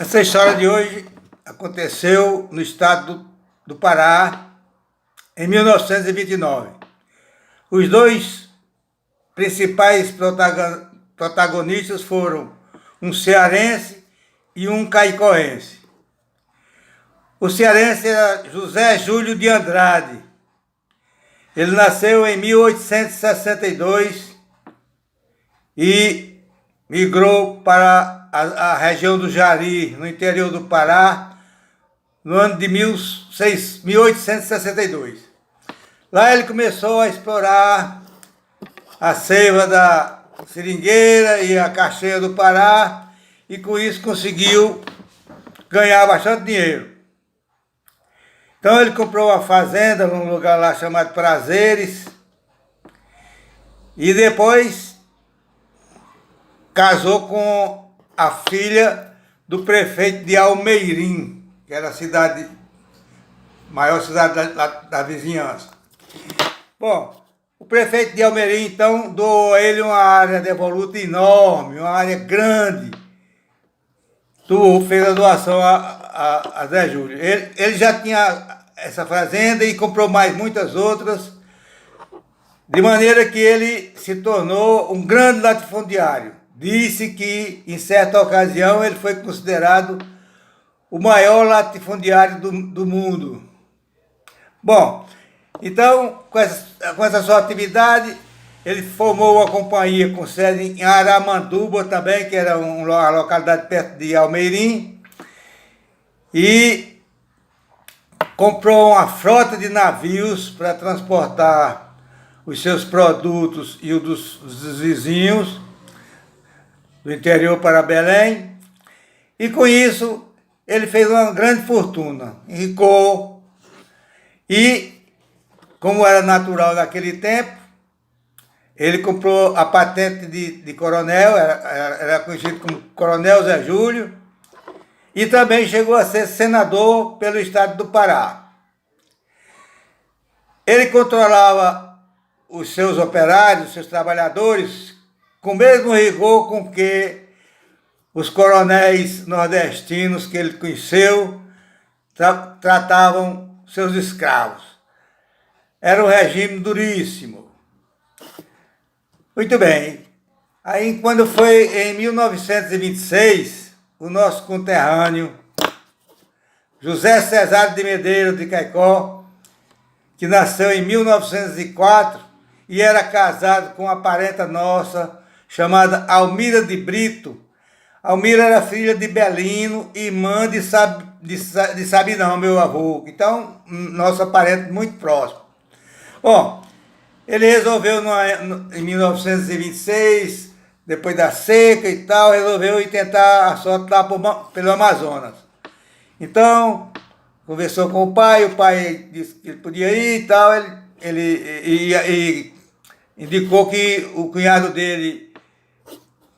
Essa história de hoje aconteceu no estado do Pará, em 1929. Os dois principais protagonistas foram um cearense e um caicoense. O cearense era José Júlio de Andrade. Ele nasceu em 1862 e migrou para a região do Jari, no interior do Pará, no ano de 1862. Lá ele começou a explorar a seiva da seringueira e a castanha do Pará, e com isso conseguiu ganhar bastante dinheiro. Então ele comprou uma fazenda num lugar lá chamado Prazeres, e depois casou com a filha do prefeito de Almeirim, que era a maior cidade da vizinhança. Bom, o prefeito de Almeirim, então, doou a ele uma área devoluta enorme, uma área grande. Fez a doação a Zé Júlio. Ele já tinha essa fazenda e comprou mais muitas outras, de maneira que ele se tornou um grande latifundiário. Disse que, em certa ocasião, ele foi considerado o maior latifundiário do mundo. Bom, então, com essa sua atividade, ele formou uma companhia com sede em Aramanduba também, que era uma localidade perto de Almeirim, e comprou uma frota de navios para transportar os seus produtos e os dos vizinhos do interior para Belém, e com isso ele fez uma grande fortuna, enricou, e como era natural naquele tempo, ele comprou a patente de coronel, era conhecido como Coronel Zé Júlio, e também chegou a ser senador pelo estado do Pará. Ele controlava os seus operários, os seus trabalhadores, com o mesmo rigor com que os coronéis nordestinos que ele conheceu tratavam seus escravos. Era um regime duríssimo. Muito bem. Aí, quando foi em 1926, o nosso conterrâneo, José Cesário de Medeiros de Caicó, que nasceu em 1904 e era casado com uma parenta nossa, chamada Almira de Brito. Almira era filha de Belino, irmã de Sabinão, meu avô. Então, nossa parente muito próximo. Bom, ele resolveu em 1926, depois da seca e tal, resolveu ir tentar a sorte lá pelo Amazonas. Então, conversou com o pai disse que ele podia ir e tal, ele indicou que o cunhado dele,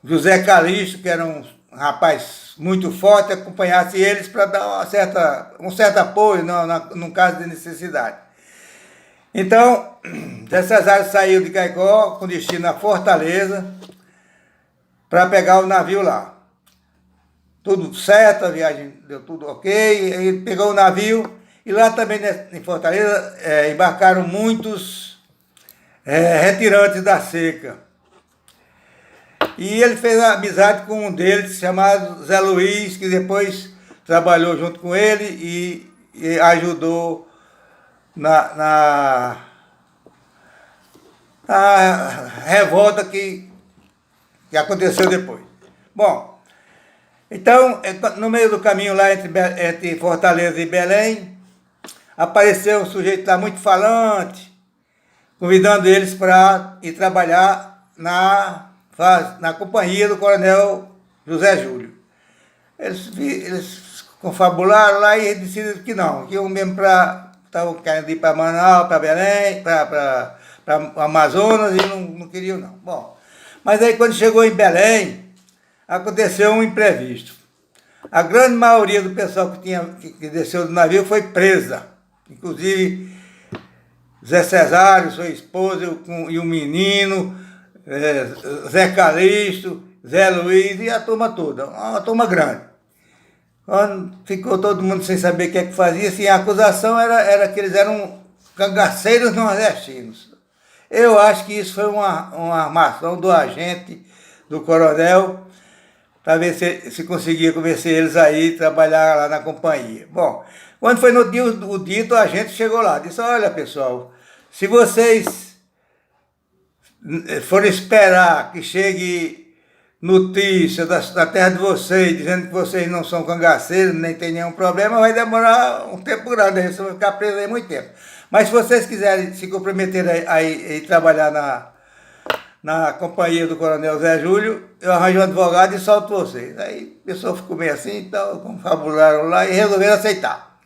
José Calixto, que era um rapaz muito forte, acompanhasse eles para dar um certo apoio num caso de necessidade. Então, Zé Cesário saiu de Caicó com destino à Fortaleza para pegar o navio lá. Tudo certo, a viagem deu tudo ok, ele pegou o navio e lá também em Fortaleza embarcaram muitos retirantes da seca. E ele fez amizade com um deles, chamado Zé Luiz, que depois trabalhou junto com ele e ajudou na revolta que aconteceu depois. Bom, então, no meio do caminho lá entre Fortaleza e Belém, apareceu um sujeito lá muito falante, convidando eles para ir trabalhar na companhia do coronel José Júlio. Eles confabularam lá e decidiram que não, que iam mesmo estavam querendo ir para Manaus, para Belém, para Amazonas, e não queriam não. Bom, mas aí quando chegou em Belém, aconteceu um imprevisto. A grande maioria do pessoal que desceu do navio foi presa, inclusive Zé Cesário, sua esposa e o menino, Zé Calixto, Zé Luiz e a turma toda, uma turma grande. Quando ficou todo mundo sem saber o que é que fazia, assim, a acusação era que eles eram cangaceiros nordestinos. Eu acho que isso foi uma armação do agente, do coronel, para ver se conseguia convencer eles a ir trabalhar lá na companhia. Bom, quando foi no dia o dito, a gente chegou lá, disse, olha pessoal, se vocês forem esperar que chegue notícia da terra de vocês, dizendo que vocês não são cangaceiros, nem tem nenhum problema, vai demorar um tempo grande, vocês vão ficar presos aí muito tempo. Mas se vocês quiserem se comprometer a ir trabalhar na companhia do Coronel Zé Júlio, eu arranjo um advogado e solto vocês. Aí a pessoa ficou meio assim, então confabularam lá e resolveram aceitar.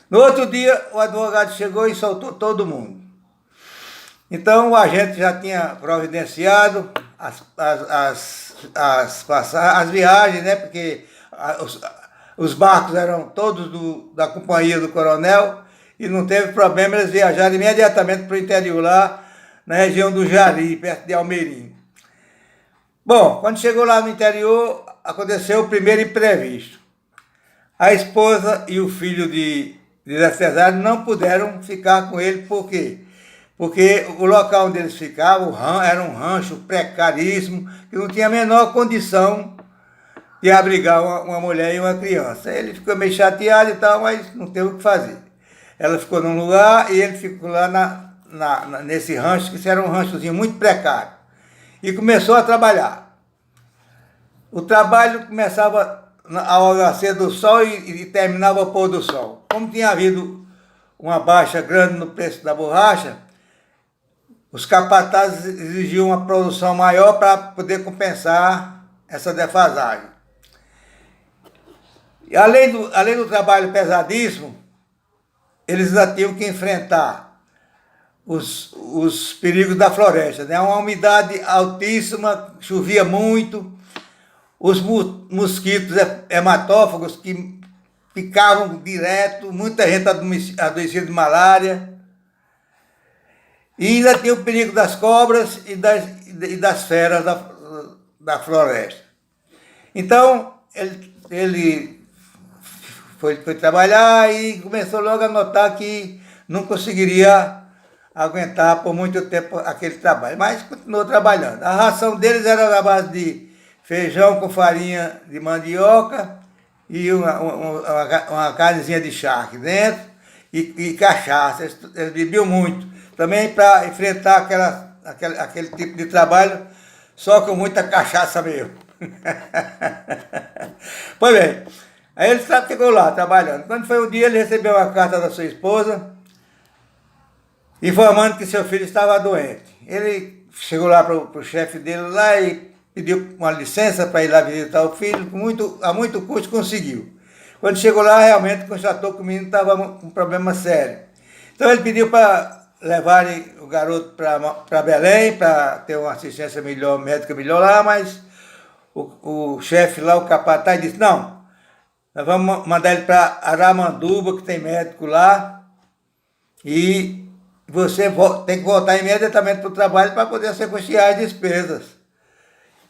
No outro dia, o advogado chegou e soltou todo mundo. Então o agente já tinha providenciado as viagens, né? Porque os barcos eram todos da companhia do coronel e não teve problema, eles viajaram imediatamente para o interior lá, na região do Jari, perto de Almeirim. Bom, quando chegou lá no interior, aconteceu o primeiro imprevisto. A esposa e o filho de Zé Cesário não puderam ficar com ele, por quê? Porque o local onde eles ficavam era um rancho precaríssimo, que não tinha a menor condição de abrigar uma mulher e uma criança. Ele ficou meio chateado e tal, mas não teve o que fazer. Ela ficou num lugar e ele ficou lá nesse rancho, que era um ranchozinho muito precário. E começou a trabalhar. O trabalho começava ao nascer do sol e terminava ao pôr do sol. Como tinha havido uma baixa grande no preço da borracha, os capatazes exigiam uma produção maior para poder compensar essa defasagem. E além do trabalho pesadíssimo, eles ainda tinham que enfrentar os perigos da floresta, né? Uma umidade altíssima, chovia muito, os mosquitos hematófagos que picavam direto, muita gente adoecida de malária. E ainda tinha o perigo das cobras e das feras da floresta. Então, ele foi trabalhar e começou logo a notar que não conseguiria aguentar por muito tempo aquele trabalho, mas continuou trabalhando. A ração deles era na base de feijão com farinha de mandioca e uma carnezinha de charque dentro e cachaça. Eles bebiam muito. Também para enfrentar aquele tipo de trabalho, só com muita cachaça mesmo. Pois bem, aí ele ficou lá trabalhando. Quando foi o dia, ele recebeu uma carta da sua esposa, informando que seu filho estava doente. Ele chegou lá para o chefe dele lá e pediu uma licença para ir lá visitar o filho, a muito custo conseguiu. Quando chegou lá, realmente constatou que o menino estava com um problema sério. Então ele pediu para levarem o garoto para Belém, para ter uma assistência melhor, médica melhor lá, mas o chefe lá, o capataz, disse, não, nós vamos mandar ele para Aramanduba, que tem médico lá, e você tem que voltar imediatamente para o trabalho para poder ser custear as despesas,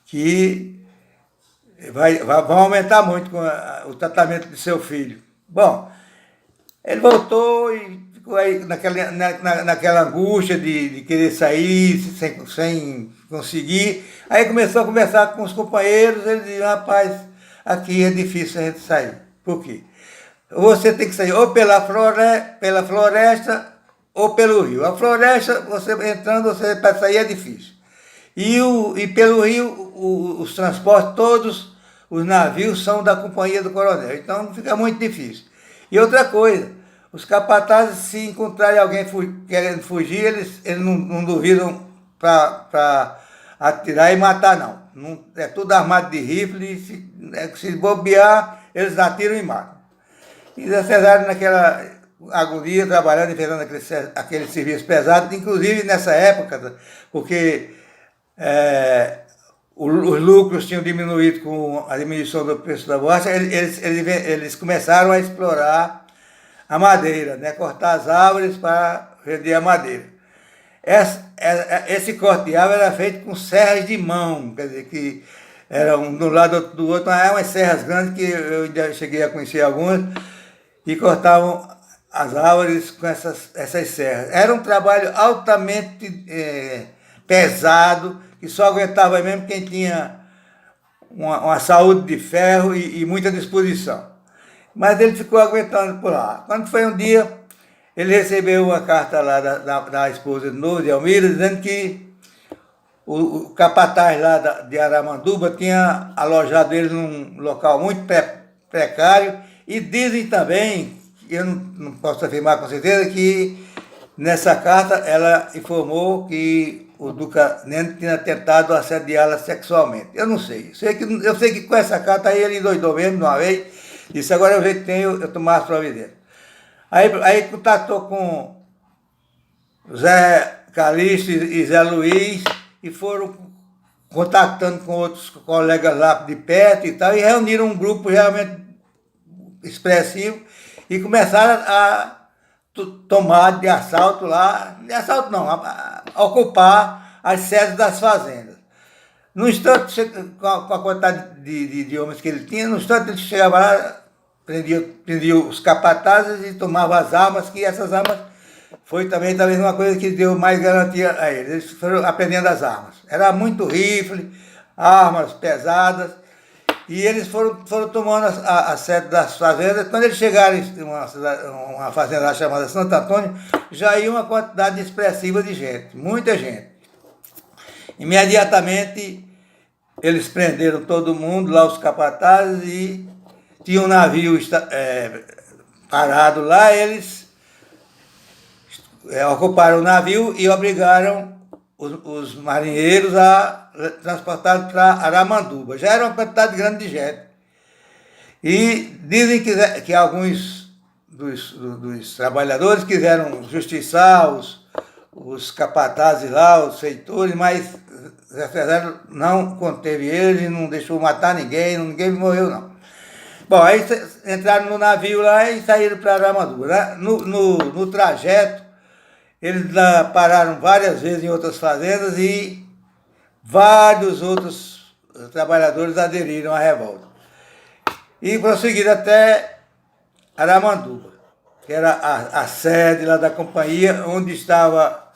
que vão aumentar muito com o tratamento de seu filho. Bom, ele voltou e ficou aí naquela angústia de querer sair sem conseguir. Aí começou a conversar com os companheiros, ele disse, rapaz, aqui é difícil a gente sair. Por quê? Você tem que sair ou pela floresta ou pelo rio. A floresta, você entrando, você para sair é difícil. E pelo rio, os transportes todos, os navios são da companhia do coronel. Então fica muito difícil. E outra coisa, os capatazes, se encontrarem alguém querendo fugir, eles não duvidam para atirar e matar, não. É tudo armado de rifle, se bobear, eles atiram e matam. E Zé Cesário, naquela agonia, trabalhando e fazendo aquele serviço pesado, inclusive nessa época, porque os lucros tinham diminuído com a diminuição do preço da borracha, eles começaram a explorar a madeira, né? Cortar as árvores para vender a madeira. Esse corte de árvore era feito com serras de mão, quer dizer, que Era um do lado, outro do outro, mas umas serras grandes que eu ainda cheguei a conhecer algumas, e cortavam as árvores com essas serras. Era um trabalho altamente pesado, que só aguentava mesmo quem tinha uma saúde de ferro e muita disposição. Mas ele ficou aguentando por lá. Quando foi um dia, ele recebeu uma carta lá da esposa de novo, de Almira, dizendo que o capataz lá de Aramanduba tinha alojado ele num local muito precário, e dizem também, eu não posso afirmar com certeza, que nessa carta ela informou que o Duca Neno tinha tentado assediá-la sexualmente. Eu não sei. Eu sei que com essa carta aí ele endoidou mesmo de uma vez, disse: agora eu já tenho, eu tomar as providências. Aí contatou com Zé Calixto e Zé Luiz, e foram contactando com outros colegas lá de perto e tal, e reuniram um grupo realmente expressivo e começaram a tomar de assalto lá, de assalto não, a ocupar as sedes das fazendas. No instante, com a quantidade de homens que ele tinha, no instante ele chegava lá, prendia os capatazes e tomava as armas, que essas armas foi também talvez uma coisa que deu mais garantia a eles. Eles foram aprendendo as armas. Era muito rifle, armas pesadas, e eles foram tomando a sede das fazendas. Quando eles chegaram em uma fazenda chamada Santo Antônio, já ia uma quantidade expressiva de gente, muita gente. Imediatamente eles prenderam todo mundo, lá os capatazes, e tinha um navio parado lá. Eles ocuparam o navio e obrigaram os marinheiros a transportar para Aramanduba. Já era uma quantidade grande de gente. E dizem que alguns dos trabalhadores quiseram justiçar os capatazes lá, os feitores, mas Zé Cesário não conteve eles e não deixou matar ninguém morreu não. Bom, aí entraram no navio lá e saíram para Aramanduba. No trajeto, eles lá pararam várias vezes em outras fazendas e vários outros trabalhadores aderiram à revolta. E prosseguiram até Aramanduba, que era a sede lá da companhia, onde estava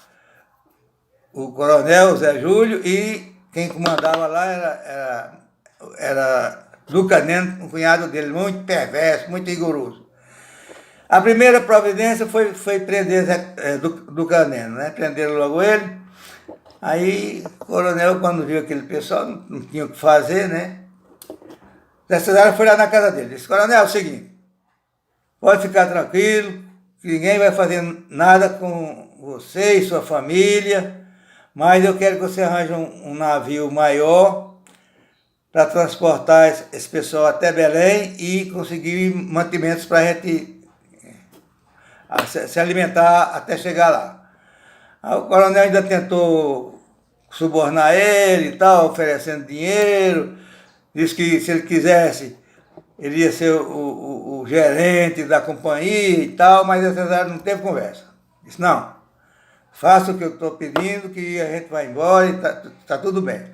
o coronel Zé Júlio, e quem comandava lá era Duca Neno, um cunhado dele, muito perverso, muito rigoroso. A primeira providência foi prender Duca Neno, né? Prenderam logo ele. Aí o coronel, quando viu aquele pessoal, não tinha o que fazer, né? Zé Cesário foi lá na casa dele. Disse: coronel, é o seguinte, pode ficar tranquilo, que ninguém vai fazer nada com você e sua família, mas eu quero que você arranje um navio maior para transportar esse pessoal até Belém e conseguir mantimentos para a gente se alimentar até chegar lá. Aí o coronel ainda tentou subornar ele e tal, oferecendo dinheiro. Disse que se ele quisesse, ele ia ser o gerente da companhia e tal, mas o Cesário não teve conversa. Disse: não, faça o que eu estou pedindo, que a gente vai embora e tá tudo bem.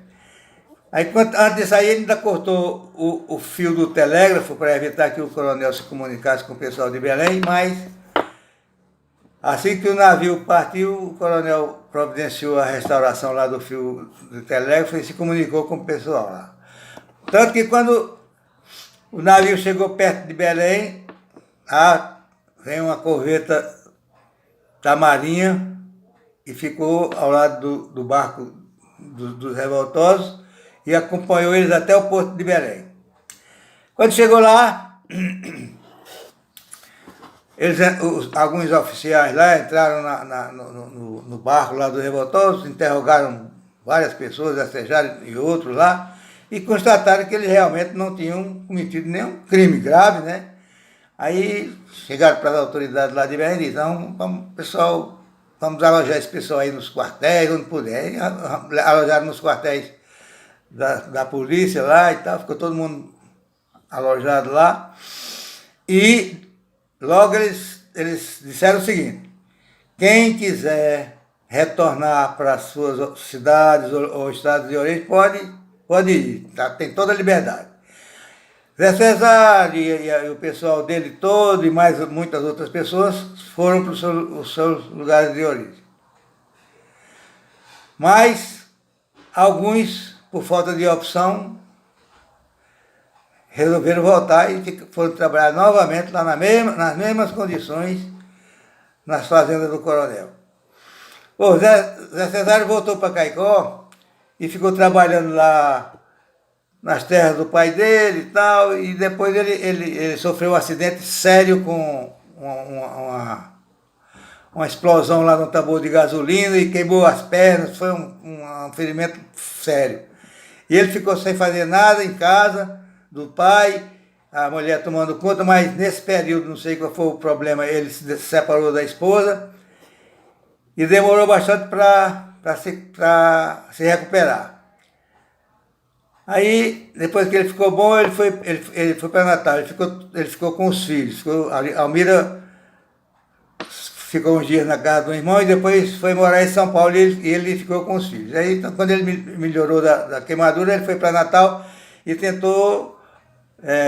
Aí, antes de sair, ele ainda cortou o fio do telégrafo para evitar que o coronel se comunicasse com o pessoal de Belém, mas assim que o navio partiu, o coronel providenciou a restauração lá do fio do telégrafo e se comunicou com o pessoal lá. Tanto que quando o navio chegou perto de Belém, vem uma corveta da Marinha e ficou ao lado do barco dos revoltosos e acompanhou eles até o porto de Belém. Quando chegou lá, alguns oficiais lá entraram no barco lá dos revoltosos, interrogaram várias pessoas, assejaram e outros lá, e constataram que eles realmente não tinham cometido nenhum crime grave, né? Aí chegaram para as autoridades lá de Belém e disseram: vamos alojar esse pessoal aí nos quartéis, onde puder. E alojaram nos quartéis da polícia lá e tal, ficou todo mundo alojado lá. E logo eles disseram o seguinte: quem quiser retornar para as suas cidades ou estados de origem pode pode ir, tá? Tem toda a liberdade. Zé Cesário e o pessoal dele todo e mais muitas outras pessoas foram para os seus lugares de origem. Mas alguns, por falta de opção, resolveram voltar e foram trabalhar novamente lá nas mesmas condições, nas fazendas do Coronel. O Zé Cesário voltou para Caicó e ficou trabalhando lá nas terras do pai dele e tal, e depois ele sofreu um acidente sério com uma explosão lá no tambor de gasolina e queimou as pernas, foi um ferimento sério. E ele ficou sem fazer nada em casa do pai, a mulher tomando conta, mas nesse período, não sei qual foi o problema, ele se separou da esposa e demorou bastante para se recuperar. Aí, depois que ele ficou bom, ele foi para Natal, ele ficou com os filhos. A Almira ficou uns dias na casa do irmão e depois foi morar em São Paulo e ele ficou com os filhos. Aí, então, quando ele melhorou da queimadura, ele foi para Natal e tentou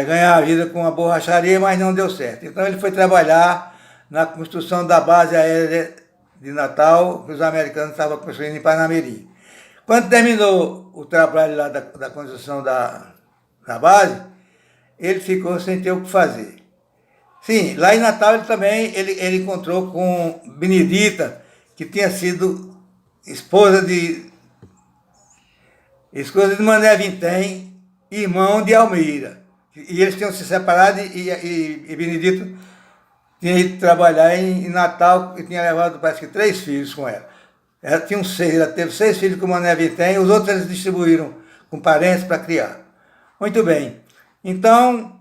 ganhar a vida com a borracharia, mas não deu certo. Então ele foi trabalhar na construção da base aérea de Natal, que os americanos estavam construindo em Panamirim. Quando terminou o trabalho lá da construção da base, ele ficou sem ter o que fazer. Sim, lá em Natal ele encontrou com Benedita, que tinha sido esposa de Mané Vintém, irmão de Almira. E eles tinham se separado e Benedito tinha ido trabalhar em Natal e tinha levado, parece que 3 filhos com ela. Ela tinha ela teve 6 filhos com o Mané Vintém, os outros eles distribuíram com parentes para criar. Muito bem. Então,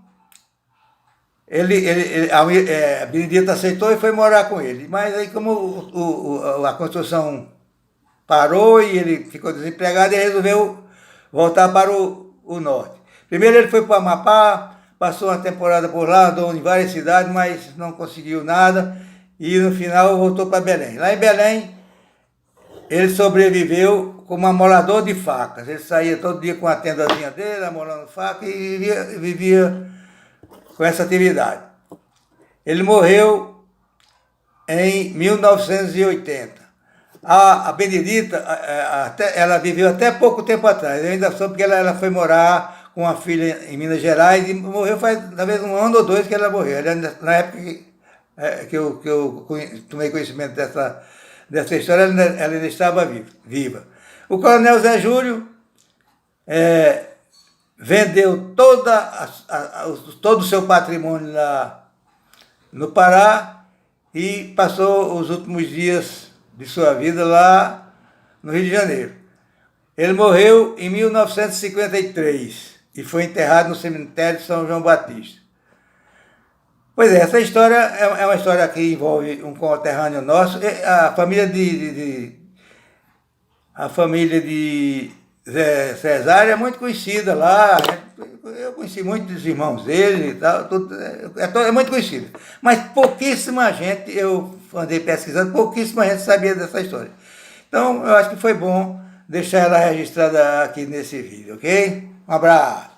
a Benedita aceitou e foi morar com ele. Mas aí como a construção parou e ele ficou desempregado, ele resolveu voltar para o norte. Primeiro ele foi para o Amapá, passou uma temporada por lá, andou em várias cidades, mas não conseguiu nada. E no final voltou para Belém. Lá em Belém, ele sobreviveu como amolador de facas. Ele saía todo dia com a tendazinha dele, amolando faca e vivia com essa atividade. Ele morreu em 1980. A Benedita, ela viveu até pouco tempo atrás. Eu ainda soube que ela foi morar com uma filha em Minas Gerais e morreu faz talvez 1 ano ou 2 que ela morreu. Na época que eu tomei conhecimento dessa história, ela ainda estava viva. O Coronel Zé Júlio vendeu todo o seu patrimônio lá no Pará e passou os últimos dias de sua vida lá no Rio de Janeiro. Ele morreu em 1953 e foi enterrado no cemitério de São João Batista. Pois é, essa história é uma história que envolve um conterrâneo nosso. A família de Zé Cesário é muito conhecida lá. Eu conheci muitos irmãos dele e tal, é muito conhecido. Mas pouquíssima gente, eu andei pesquisando, pouquíssima gente sabia dessa história. Então, eu acho que foi bom deixar ela registrada aqui nesse vídeo, ok? Um abraço.